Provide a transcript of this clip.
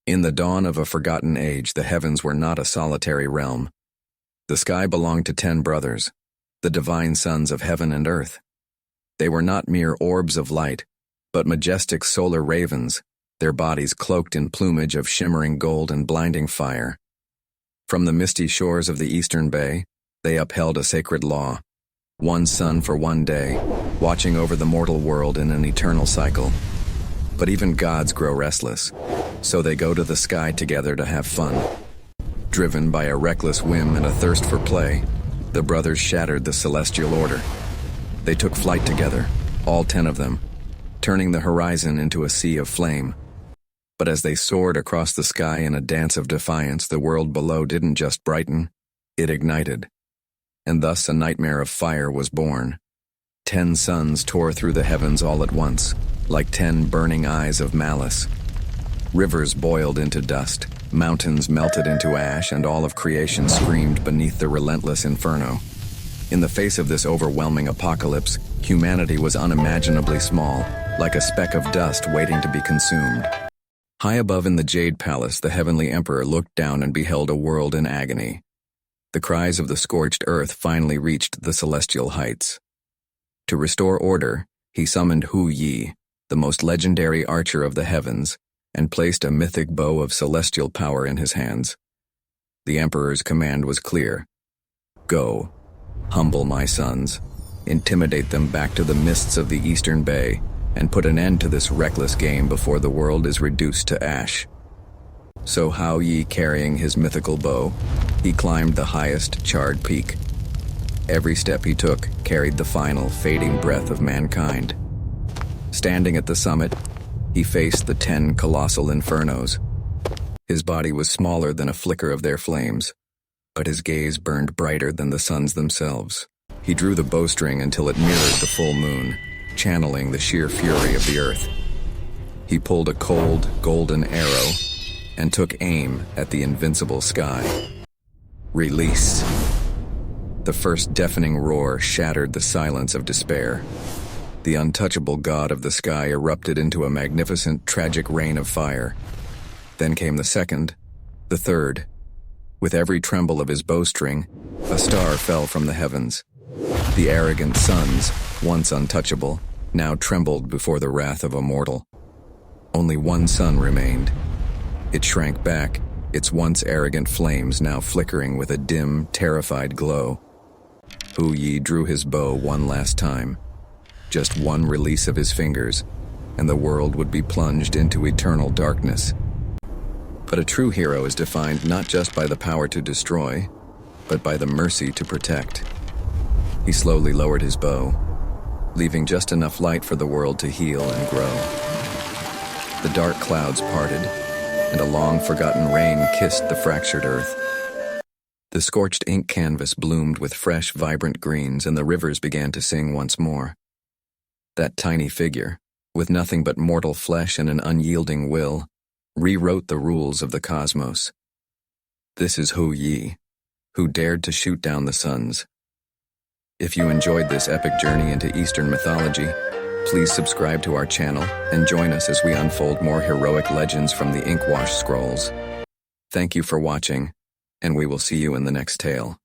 In the dawn of a forgotten age, the heavens were not a solitary realm. The sky belonged to 10 brothers, the divine sons of heaven and earth. They were not mere orbs of light, but majestic solar ravens, their bodies cloaked in plumage of shimmering gold and blinding fire. From the misty shores of the eastern bay, they upheld a sacred law: one sun for one day, watching over the mortal world in an eternal cycle. But even gods grow restless, so they go to the sky together to have fun. Driven by a reckless whim and a thirst for play, the brothers shattered the celestial order. They took flight together, all 10 of them, turning the horizon into a sea of flame. But as they soared across the sky in a dance of defiance, the world below didn't just brighten, it ignited. And thus a nightmare of fire was born. 10 suns tore through the heavens all at once, like 10 burning eyes of malice. Rivers boiled into dust, mountains melted into ash, and all of creation screamed beneath the relentless inferno. In the face of this overwhelming apocalypse, humanity was unimaginably small, like a speck of dust waiting to be consumed. High above in the Jade Palace, the heavenly emperor looked down and beheld a world in agony. The cries of the scorched earth finally reached the celestial heights. To restore order, he summoned Yi-ho, the most legendary archer of the heavens, and placed a mythic bow of celestial power in his hands. The emperor's command was clear: go, humble my sons, intimidate them back to the mists of the eastern bay, and put an end to this reckless game before the world is reduced to ash. So Yi, carrying his mythical bow, he climbed the highest charred peak. Every step he took carried the final, fading breath of mankind. Standing at the summit, he faced the 10 colossal infernos. His body was smaller than a flicker of their flames, but his gaze burned brighter than the suns themselves. He drew the bowstring until it mirrored the full moon, channeling the sheer fury of the earth. He pulled a cold, golden arrow and took aim at the invincible sky. Release. The first deafening roar shattered the silence of despair. The untouchable god of the sky erupted into a magnificent, tragic rain of fire. Then came the second, the third. With every tremble of his bowstring, a star fell from the heavens. The arrogant suns, once untouchable, now trembled before the wrath of a mortal. Only one sun remained. It shrank back, its once arrogant flames now flickering with a dim, terrified glow. Yi drew his bow one last time. Just one release of his fingers, and the world would be plunged into eternal darkness. But a true hero is defined not just by the power to destroy, but by the mercy to protect. He slowly lowered his bow, leaving just enough light for the world to heal and grow. The dark clouds parted, and a long-forgotten rain kissed the fractured earth. The scorched ink canvas bloomed with fresh, vibrant greens, and the rivers began to sing once more. That tiny figure, with nothing but mortal flesh and an unyielding will, rewrote the rules of the cosmos. This is Yi, who dared to shoot down the suns. If you enjoyed this epic journey into Eastern mythology, please subscribe to our channel and join us as we unfold more heroic legends from the ink-washed scrolls. Thank you for watching, and we will see you in the next tale.